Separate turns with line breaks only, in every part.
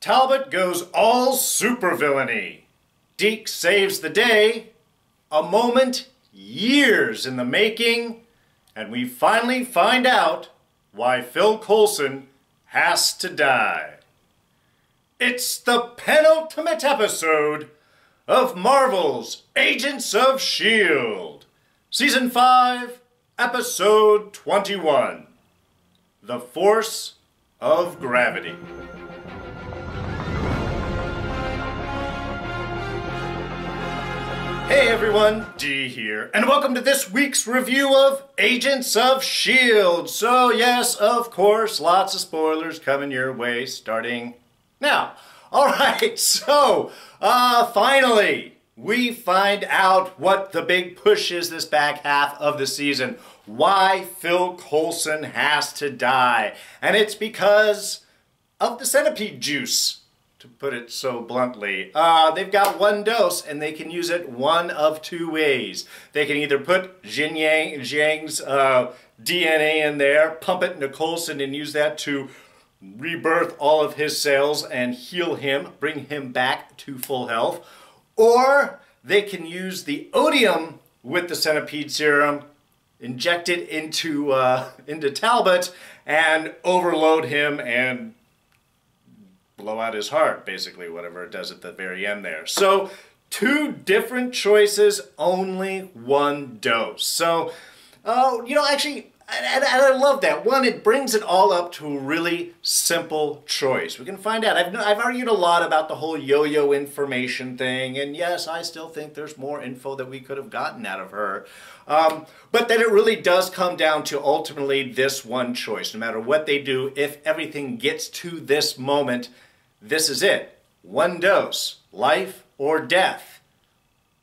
Talbot goes all supervillain-y. Deke saves the day. A moment years in the making. And we finally find out why Phil Coulson has to die. It's the penultimate episode of Marvel's Agents of S.H.I.E.L.D. Season 5, Episode 21. The Force of Gravity. Hey everyone, D here, and welcome to this week's review of Agents of S.H.I.E.L.D. So yes, of course, lots of spoilers coming your way starting now. Alright, so, finally, we find out what the big push is this back half of the season. Why Phil Coulson has to die. And it's because of the centipede juice, to put it so bluntly. They've got one dose, and they can use it one of two ways. They can either put Jiang's DNA in there, pump it into Coulson, and use that to rebirth all of his cells and heal him, bring him back to full health. Or they can use the odium with the Centipede Serum, inject it into Talbot, and overload him and blow out his heart, basically, whatever it does at the very end there. So, two different choices, only one dose. So, actually, and I love that. One, it brings it all up to a really simple choice. We can find out. I've argued a lot about the whole yo-yo information thing, and yes, I still think there's more info that we could have gotten out of her. But then it really does come down to ultimately this one choice. No matter what they do, if everything gets to this moment, this is it. One dose. Life or death.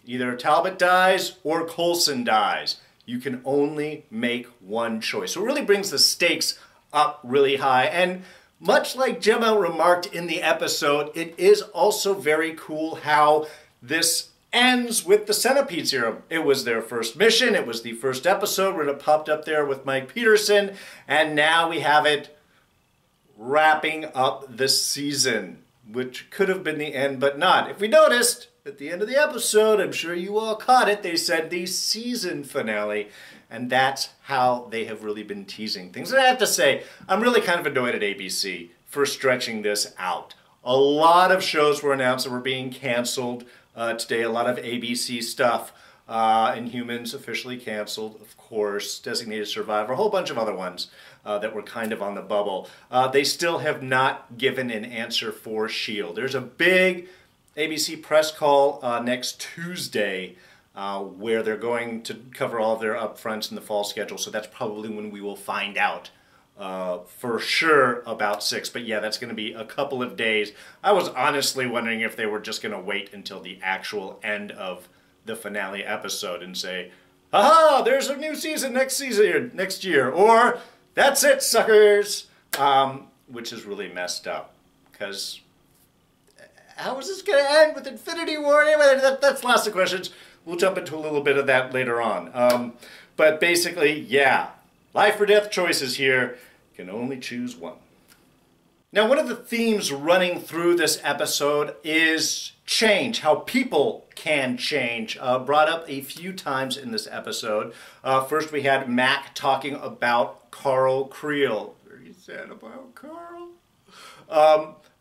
Either Talbot dies or Coulson dies. You can only make one choice. So it really brings the stakes up really high. And much like Gemma remarked in the episode, it is also very cool how this ends with the Centipede Serum. It was their first mission. It was the first episode when it popped up there with Mike Peterson. And now we have it wrapping up the season, which could have been the end, but not. If we noticed, at the end of the episode, I'm sure you all caught it, they said the season finale, and that's how they have really been teasing things. And I have to say, I'm really kind of annoyed at ABC for stretching this out. A lot of shows were announced that were being canceled today, a lot of ABC stuff. Inhumans officially canceled, of course, Designated Survivor, a whole bunch of other ones that were kind of on the bubble. They still have not given an answer for S.H.I.E.L.D. There's a big ABC press call next Tuesday where they're going to cover all of their upfronts in the fall schedule, so that's probably when we will find out for sure about 6. But yeah, that's going to be a couple of days. I was honestly wondering if they were just going to wait until the actual end of the finale episode and say, aha, there's a new season next year, or that's it, suckers, which is really messed up, because how is this going to end with Infinity War? Anyway, that's lots of questions. We'll jump into a little bit of that later on. But basically, yeah, life or death choices here. You can only choose one. Now, one of the themes running through this episode is change, how people can change, brought up a few times in this episode. First, we had Mac talking about Carl Creel. Very sad about Carl.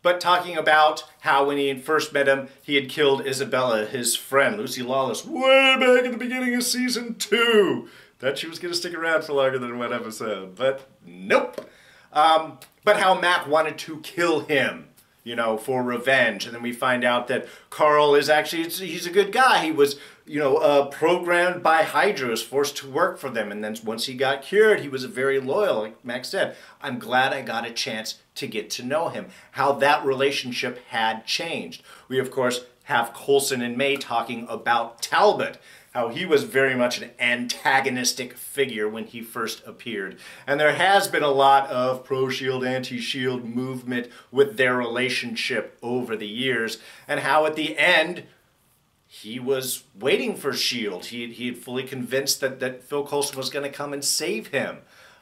But talking about how when he had first met him, he had killed Isabella, his friend, Lucy Lawless, way back at the beginning of season 2. Thought she was going to stick around for longer than one episode, but nope. But how Mac wanted to kill him, you know, for revenge. And then we find out that Carl is actually, he's a good guy. He was, programmed by Hydra, was forced to work for them. And then once he got cured, he was very loyal, like Max said. I'm glad I got a chance to get to know him. How that relationship had changed. We, of course, have Coulson and May talking about Talbot. How he was very much an antagonistic figure when he first appeared. And there has been a lot of pro-S.H.I.E.L.D., anti-S.H.I.E.L.D. movement with their relationship over the years, and how at the end, he was waiting for S.H.I.E.L.D. He had fully convinced that Phil Coulson was going to come and save him.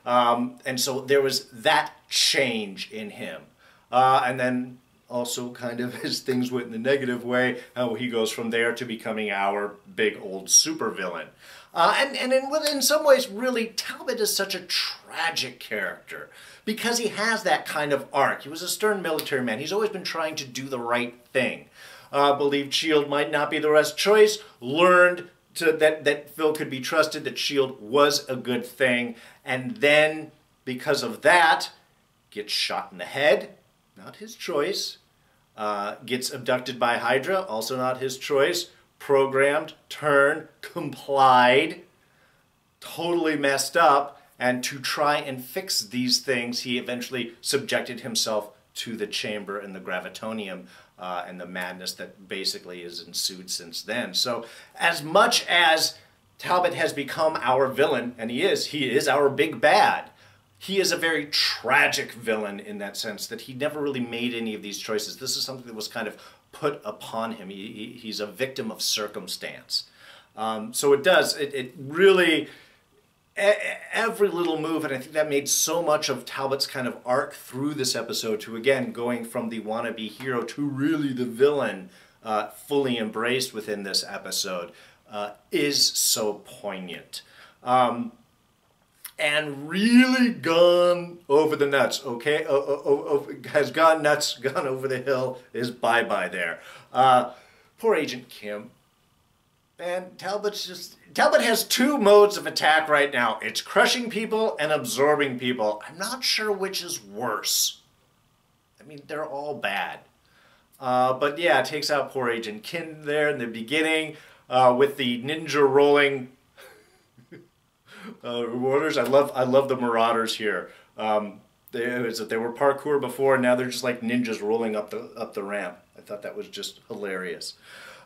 And so there was that change in him. And then also kind of as things went in the negative way, how he goes from there to becoming our big old supervillain. And in some ways, really, Talbot is such a tragic character because he has that kind of arc. He was a stern military man. He's always been trying to do the right thing. Believed S.H.I.E.L.D. might not be the best choice, learned that Phil could be trusted, that S.H.I.E.L.D. was a good thing, and then, because of that, gets shot in the head, not his choice, gets abducted by Hydra, also not his choice, programmed, turned, complied, totally messed up, and to try and fix these things, he eventually subjected himself to the chamber and the gravitonium and the madness that basically has ensued since then. So as much as Talbot has become our villain, and he is our big bad, he is a very tragic villain in that sense, that he never really made any of these choices. This is something that was kind of put upon him. He's a victim of circumstance. So it really, every little move, and I think that made so much of Talbot's kind of arc through this episode to, again, going from the wannabe hero to really the villain, fully embraced within this episode, is so poignant. And really gone over the nuts, okay? Has gone nuts, gone over the hill, is bye-bye there. Poor Agent Kim. Man, Talbot has two modes of attack right now. It's crushing people and absorbing people. I'm not sure which is worse. I mean, they're all bad. But yeah, it takes out poor Agent Kim there in the beginning with the ninja rolling Marauders. I love the Marauders here. They were parkour before, and now they're just like ninjas rolling up the ramp. I thought that was just hilarious.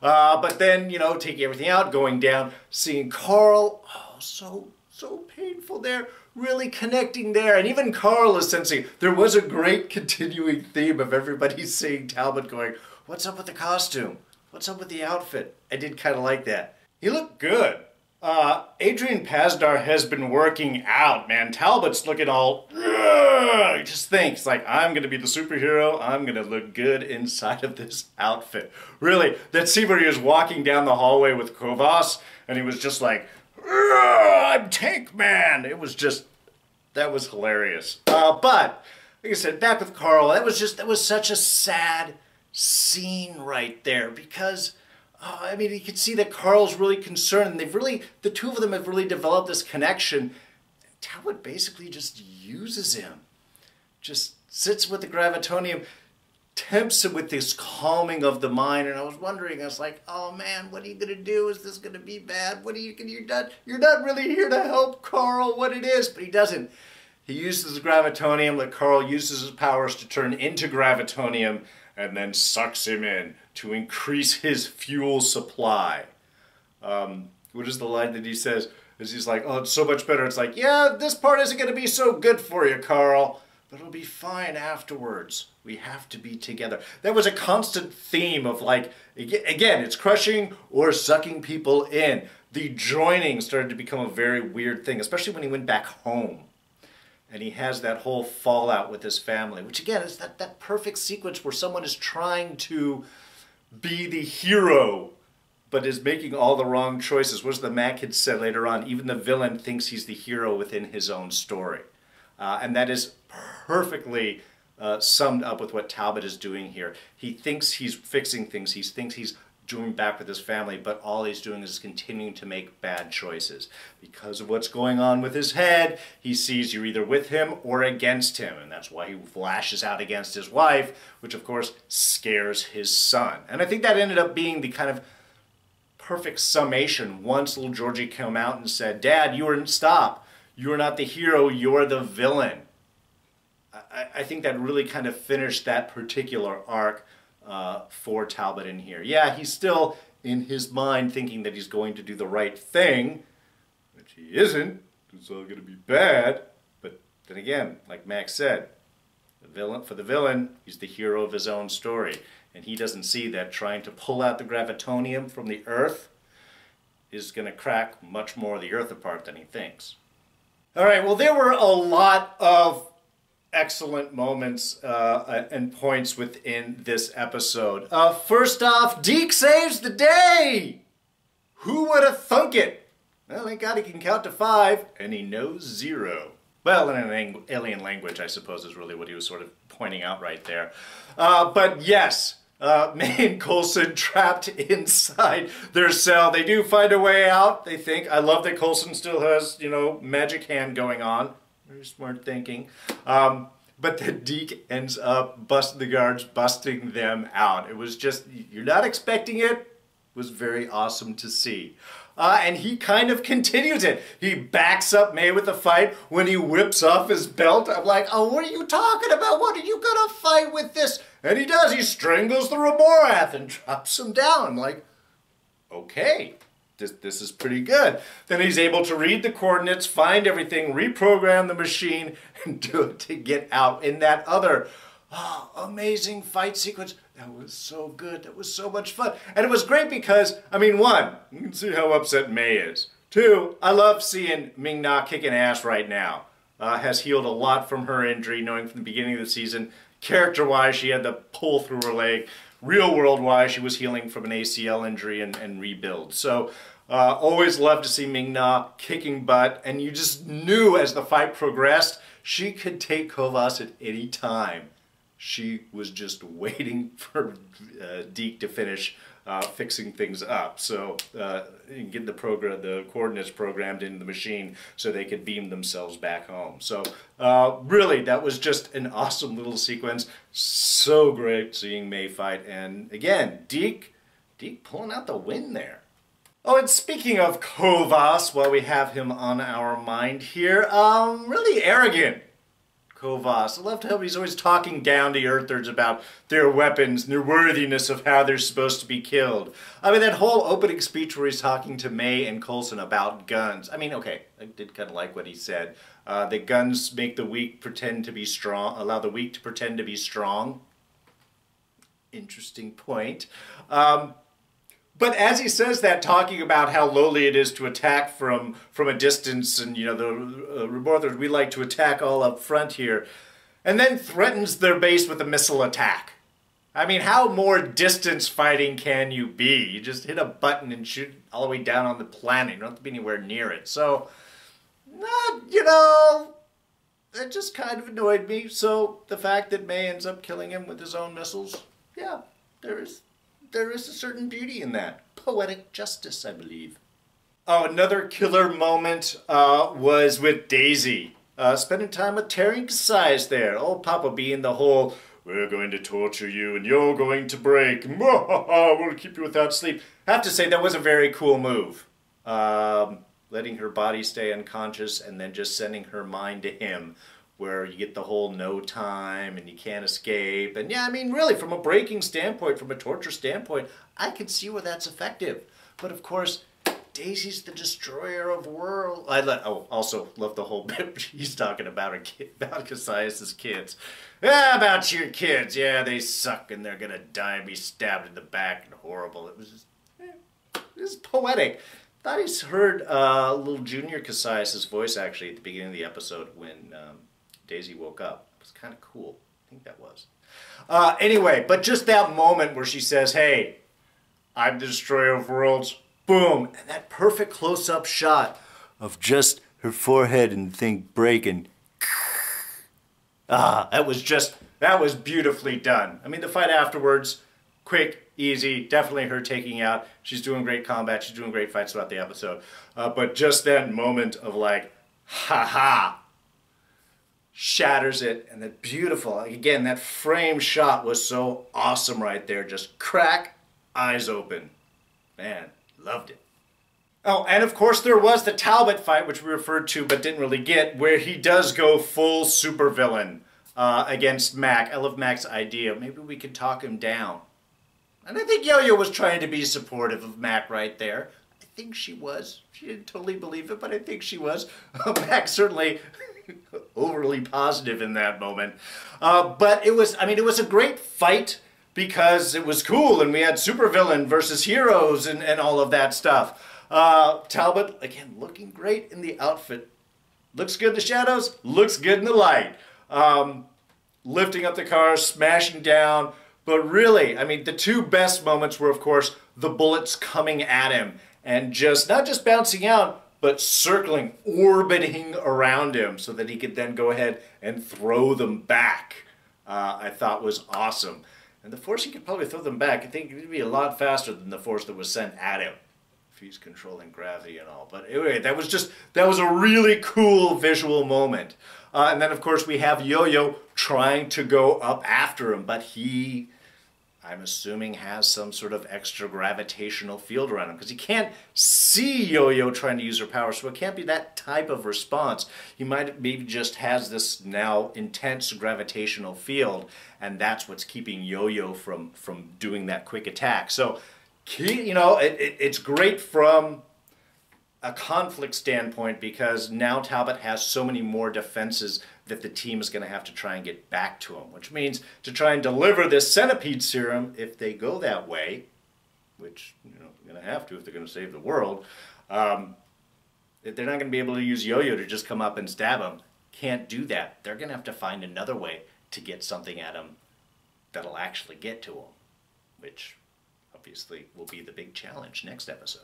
But then, you know, taking everything out, going down, seeing Carl, oh, so painful there, really connecting there, and even Carl is sensing. There was a great continuing theme of everybody seeing Talbot going, "What's up with the costume? What's up with the outfit?" I did kind of like that. He looked good. Adrian Pasdar has been working out, man. Talbot's looking all, he just thinks, like, I'm going to be the superhero. I'm going to look good inside of this outfit. Really, that scene where he was walking down the hallway with Kovas, and he was just like, I'm Tank Man. It was just, that was hilarious. But, like I said, back with Carl, that was such a sad scene right there, because I mean, you can see that Carl's really concerned, and the two of them have really developed this connection. Talbot basically just uses him. Just sits with the gravitonium, tempts him with this calming of the mind, and I was wondering, I was like, oh man, what are you going to do? Is this going to be bad? You're not really here to help Carl, what it is, but he doesn't. He uses the gravitonium, like Carl uses his powers to turn into gravitonium, and then sucks him in to increase his fuel supply. What is the line that he says? Is he's like, oh, it's so much better. It's like, yeah, this part isn't going to be so good for you, Carl, but it'll be fine afterwards. We have to be together. That was a constant theme of, like, again, it's crushing or sucking people in. The joining started to become a very weird thing, especially when he went back home. And he has that whole fallout with his family, which again is that perfect sequence where someone is trying to be the hero, but is making all the wrong choices. What does the Mac had said later on? Even the villain thinks he's the hero within his own story. And that is perfectly summed up with what Talbot is doing here. He thinks he's fixing things. He thinks he's doing back with his family, but all he's doing is continuing to make bad choices. Because of what's going on with his head, he sees you're either with him or against him, and that's why he lashes out against his wife, which of course scares his son. And I think that ended up being the kind of perfect summation once little Georgie came out and said, Dad, stop. You're not the hero, you're the villain. I think that really kind of finished that particular arc for Talbot in here. Yeah, he's still in his mind thinking that he's going to do the right thing, which he isn't. It's all going to be bad. But then again, like Max said, for the villain, he's the hero of his own story. And he doesn't see that trying to pull out the gravitonium from the Earth is going to crack much more of the Earth apart than he thinks. All right, well, there were a lot of excellent moments and points within this episode. First off, Deke saves the day! Who would have thunk it? Well, thank God he can count to 5, and he knows 0. Well, in an alien language, I suppose, is really what he was sort of pointing out right there. But yes, May and Coulson trapped inside their cell. They do find a way out, they think. I love that Coulson still has, you know, magic hand going on. Very smart thinking. But then Deke ends up busting the guards, busting them out. It was just, you're not expecting it. It was very awesome to see. And he kind of continues it. He backs up May with a fight when he whips off his belt. I'm like, oh, what are you talking about? What are you gonna fight with this? And he does. He strangles the Remorath and drops him down. I'm like, okay, this is pretty good. Then he's able to read the coordinates, find everything, reprogram the machine, and do it to get out in that other amazing fight sequence. That was so good. That was so much fun. And it was great because, I mean, 1, you can see how upset May is. 2, I love seeing Ming-Na kicking ass right now. Has healed a lot from her injury, knowing from the beginning of the season. Character-wise, she had the pull through her leg. Real world-wise, she was healing from an ACL injury and rebuild. So, always loved to see Ming-Na kicking butt. And you just knew as the fight progressed, she could take Kovas at any time. She was just waiting for Deke to finish fixing things up. So get the coordinates programmed into the machine so they could beam themselves back home. So really, that was just an awesome little sequence. So great seeing May fight. And again, Deke pulling out the win there. Oh, and speaking of Kovas, while we have him on our mind here, really arrogant. Kovas. I loved how he's always talking down to Earthers about their weapons and their worthiness of how they're supposed to be killed. I mean, that whole opening speech where he's talking to May and Coulson about guns. I mean, okay, I did kind of like what he said. That guns make the weak pretend to be strong, allow the weak to pretend to be strong. Interesting point. But as he says that, talking about how lowly it is to attack from a distance, and, you know, the reporters, we like to attack all up front here, and then threatens their base with a missile attack. I mean, how more distance fighting can you be? You just hit a button and shoot all the way down on the planet. You don't have to be anywhere near it. So, you know, that just kind of annoyed me. So the fact that May ends up killing him with his own missiles, yeah, there is a certain beauty in that. Poetic justice, I believe. Oh, another killer moment was with Daisy. Spending time with Terry Casais there. Old Papa being the whole, we're going to torture you and you're going to break. We'll keep you without sleep. I have to say, that was a very cool move. Letting her body stay unconscious and then just sending her mind to him, where you get the whole no time and you can't escape. And yeah, I mean, really, from a breaking standpoint, from a torture standpoint, I can see where that's effective. But of course, Daisy's the destroyer of worlds. Also love the whole bit he's talking about Casais' kids. Yeah, about your kids. Yeah, they suck and they're gonna die and be stabbed in the back and horrible. It was just, it was poetic. Thought he's heard little Junior Casais' voice actually at the beginning of the episode when Daisy woke up. It was kind of cool. I think that was. Anyway, but just that moment where she says, hey, I'm the destroyer of worlds. Boom. And that perfect close-up shot of just her forehead and thing breaking. That was beautifully done. I mean, the fight afterwards, quick, easy, definitely her taking out. She's doing great combat. She's doing great fights throughout the episode. But just that moment of like, ha-ha, shatters it, and that beautiful, again, that frame shot was so awesome right there. Just crack, eyes open. Man, loved it. Oh, and of course there was the Talbot fight, which we referred to but didn't really get, where he does go full supervillain against Mac. I love Mac's idea. Maybe we could talk him down. And I think Yo-Yo was trying to be supportive of Mac right there. I think she was. She didn't totally believe it, but I think she was. Mac certainly overly positive in that moment. But it was a great fight because it was cool and we had supervillain versus heroes and all of that stuff. Talbot, again, looking great in the outfit. Looks good in the shadows, looks good in the light. lifting up the car, smashing down. But really, I mean, the two best moments were, of course, the bullets coming at him and just not just bouncing out, but circling, orbiting around him so that he could then go ahead and throw them back. I thought was awesome. And the force he could probably throw them back, I think it would be a lot faster than the force that was sent at him, if he's controlling gravity and all. But anyway, that was a really cool visual moment. And then, of course, we have Yo-Yo trying to go up after him, but he, I'm assuming, has some sort of extra gravitational field around him, because he can't see Yo-Yo trying to use her power, so it can't be that type of response. He maybe just has this now intense gravitational field, and that's what's keeping Yo-Yo from doing that quick attack. So, you know, it's great from a conflict standpoint, because now Talbot has so many more defenses that the team is going to have to try and get back to him, which means to try and deliver this Centipede Serum, if they go that way, which, you know, they're going to have to if they're going to save the world, they're not going to be able to use Yo-Yo to just come up and stab him. Can't do that. They're going to have to find another way to get something at him that'll actually get to him, which obviously will be the big challenge next episode.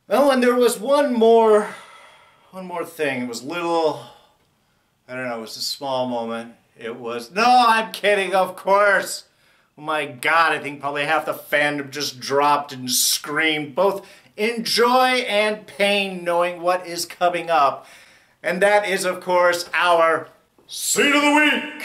Oh, and there was one more thing. It was little, I don't know, it was a small moment. It was, no, I'm kidding, of course. Oh my God, I think probably half the fandom just dropped and screamed, both in joy and pain, knowing what is coming up. And that is, of course, our Scene of the Week.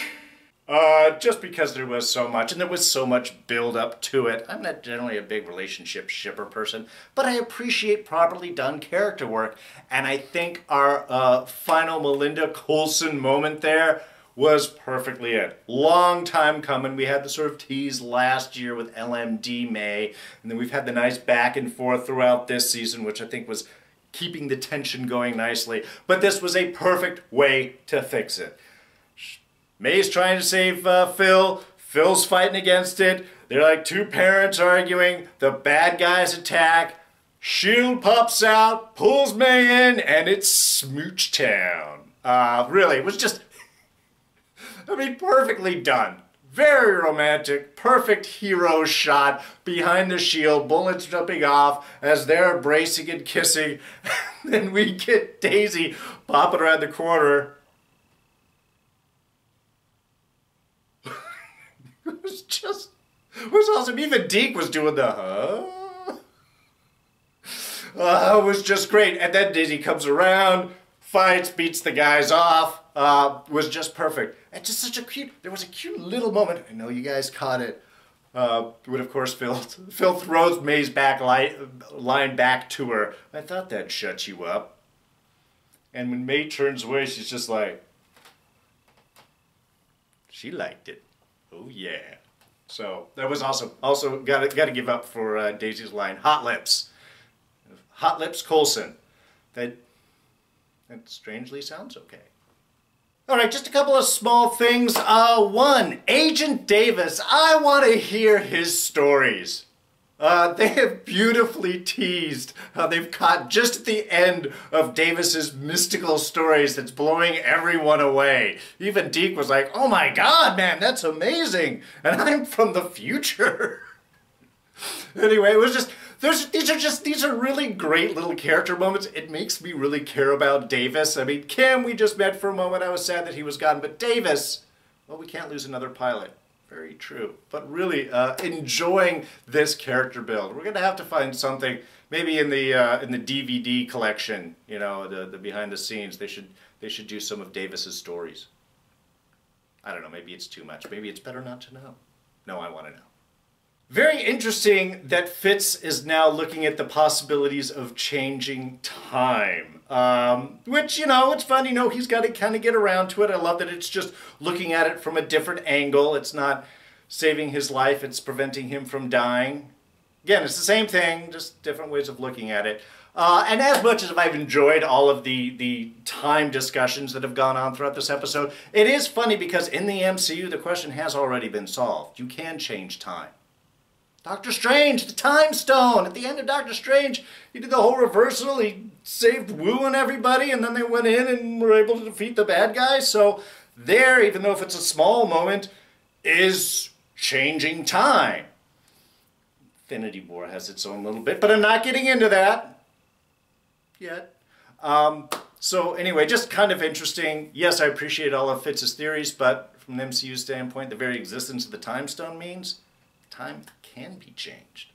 Just because there was so much, and there was so much build up to it. I'm not generally a big relationship shipper person, but I appreciate properly done character work, and I think our final Melinda Coulson moment there was perfectly it. Long time coming. We had the sort of tease last year with LMD May, and then we've had the nice back and forth throughout this season, which I think was keeping the tension going nicely, but this was a perfect way to fix it. May's trying to save Phil. Phil's fighting against it. They're like two parents arguing. The bad guys attack. S.H.I.E.L.D. pops out, pulls May in, and it's Smooch Town. Really, it was just, I mean, perfectly done. Very romantic, perfect hero shot behind the shield, bullets jumping off as they're embracing and kissing. Then we get Daisy popping around the corner. It was awesome. Even Deke was doing the it was just great. And then Daisy comes around, fights, beats the guys off. Was just perfect. And just such a cute, there was a cute little moment. I know you guys caught it. When of course Phil throws May's back line back to her. I thought that'd shut you up. And when May turns away, she's just like, she liked it. Oh yeah. So that was awesome. Also, gotta give up for Daisy's line, "Hot Lips." Hot Lips Coulson. That strangely sounds okay. All right, just a couple of small things. One, Agent Davis. I want to hear his stories. They have beautifully teased how they've caught just at the end of Davis's mystical stories that's blowing everyone away. Even Deke was like, "Oh my God, man, that's amazing. And I'm from the future." Anyway, it was just, these are really great little character moments. It makes me really care about Davis. I mean, Kim, we just met for a moment. I was sad that he was gone, but Davis, well, we can't lose another pilot. Very true. But really enjoying this character build. We're going to have to find something, maybe in the DVD collection, you know, the behind the scenes. They should do some of Davis's stories. I don't know, maybe it's too much. Maybe it's better not to know. No, I want to know. Very interesting that Fitz is now looking at the possibilities of changing time. Which, you know, it's fun, you know, he's got to kind of get around to it. I love that it's just looking at it from a different angle. It's not saving his life, it's preventing him from dying. Again, it's the same thing, just different ways of looking at it. And as much as I've enjoyed all of the time discussions that have gone on throughout this episode, it is funny because in the MCU, the question has already been solved. You can change time. Doctor Strange, the Time Stone. At the end of Doctor Strange, he did the whole reversal. He saved Wu and everybody, and then they went in and were able to defeat the bad guys. So there, even though if it's a small moment, is changing time. Infinity War has its own little bit, but I'm not getting into that yet. So anyway, just kind of interesting. Yes, I appreciate all of Fitz's theories, but from the MCU standpoint, the very existence of the Time Stone means time can be changed.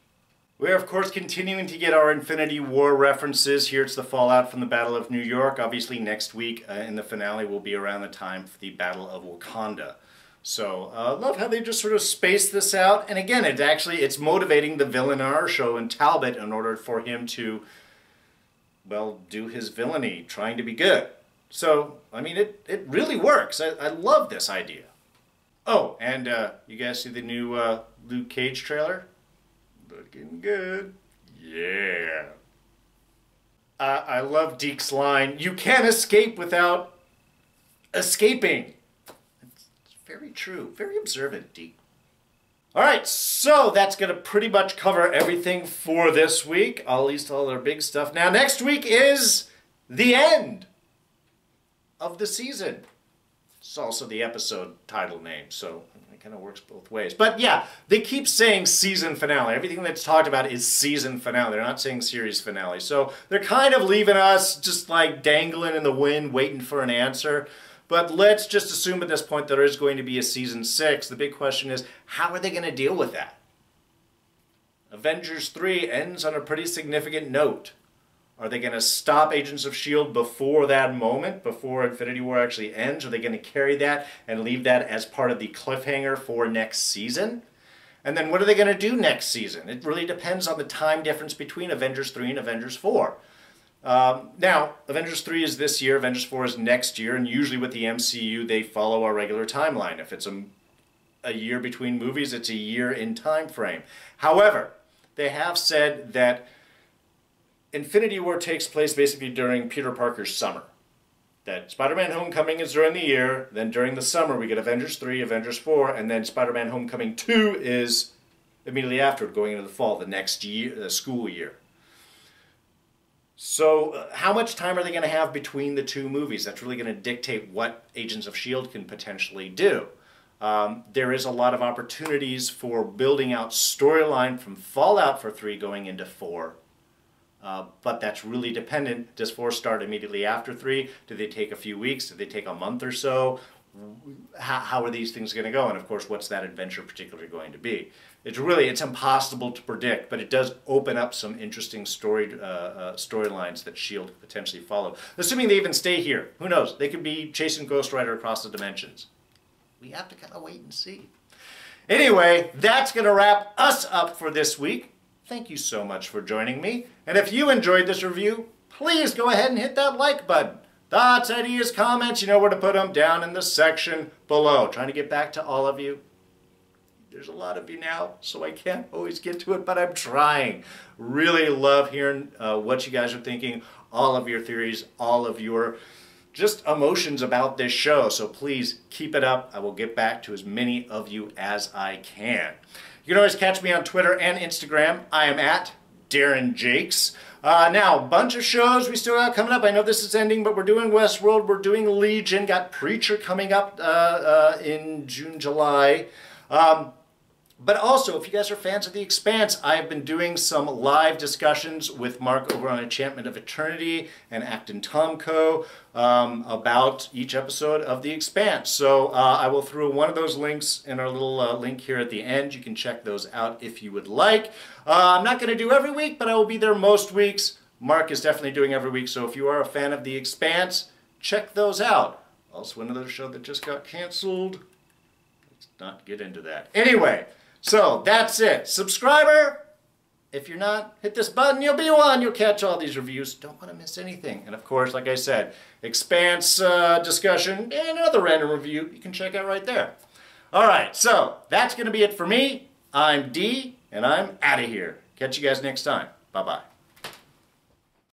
We're, of course, continuing to get our Infinity War references. Here it's the fallout from the Battle of New York. Obviously, next week in the finale will be around the time for the Battle of Wakanda. So, love how they just sort of space this out. And again, it's motivating the Villain-R show in Talbot in order for him to, well, do his villainy, trying to be good. So, I mean, it really works. I love this idea. Oh, and you guys see the new Luke Cage trailer? Looking good. Yeah. I love Deke's line, "You can't escape without escaping." It's very true. Very observant, Deke. Alright, so that's going to pretty much cover everything for this week. At least all our big stuff. Now, next week is the end of the season. It's also the episode title name, so it kind of works both ways. But yeah, they keep saying season finale. Everything that's talked about is season finale. They're not saying series finale. So they're kind of leaving us just like dangling in the wind, waiting for an answer. But let's just assume at this point there is going to be a season 6. The big question is, how are they going to deal with that? Avengers 3 ends on a pretty significant note. Are they going to stop Agents of S.H.I.E.L.D. before that moment, before Infinity War actually ends? Are they going to carry that and leave that as part of the cliffhanger for next season? And then what are they going to do next season? It really depends on the time difference between Avengers 3 and Avengers 4. Now, Avengers 3 is this year, Avengers 4 is next year, and usually with the MCU, they follow our regular timeline. If it's a year between movies, it's a year in time frame. However, they have said that Infinity War takes place basically during Peter Parker's summer. That Spider-Man Homecoming is during the year, then during the summer we get Avengers 3, Avengers 4, and then Spider-Man Homecoming 2 is immediately after, going into the fall, the next year, the school year. So how much time are they going to have between the two movies? That's really going to dictate what Agents of S.H.I.E.L.D. can potentially do. There is a lot of opportunities for building out storyline from Fallout for 3 going into 4. But that's really dependent. Does 4 start immediately after 3? Do they take a few weeks? Do they take a month or so? How are these things going to go? And of course, what's that adventure particularly going to be? It's impossible to predict, but it does open up some interesting storylines that S.H.I.E.L.D. could potentially follow. Assuming they even stay here. Who knows? They could be chasing Ghost Rider across the dimensions. We have to kind of wait and see. Anyway, that's going to wrap us up for this week. Thank you so much for joining me. And if you enjoyed this review, please go ahead and hit that like button. Thoughts, ideas, comments, you know where to put them, down in the section below. Trying to get back to all of you. There's a lot of you now, so I can't always get to it, but I'm trying. Really love hearing what you guys are thinking, all of your theories, all of your just emotions about this show. So please keep it up. I will get back to as many of you as I can. You can always catch me on Twitter and Instagram. I am at Darren Jakes. Now, a bunch of shows we still got coming up. I know this is ending, but we're doing Westworld. We're doing Legion. Got Preacher coming up in June, July. But also, if you guys are fans of The Expanse, I've been doing some live discussions with Mark over on Enchantment of Eternity and Acton Tomko about each episode of The Expanse. So I will throw one of those links in our little link here at the end. You can check those out if you would like. I'm not going to do every week, but I will be there most weeks. Mark is definitely doing every week, so if you are a fan of The Expanse, check those out. Also, another show that just got canceled. Let's not get into that. Anyway. So, that's it. Subscriber, if you're not, hit this button, you'll be one. You'll catch all these reviews. Don't want to miss anything. And of course, like I said, Expanse discussion and another random review you can check out right there. Alright, so that's going to be it for me. I'm D, and I'm out of here. Catch you guys next time. Bye-bye.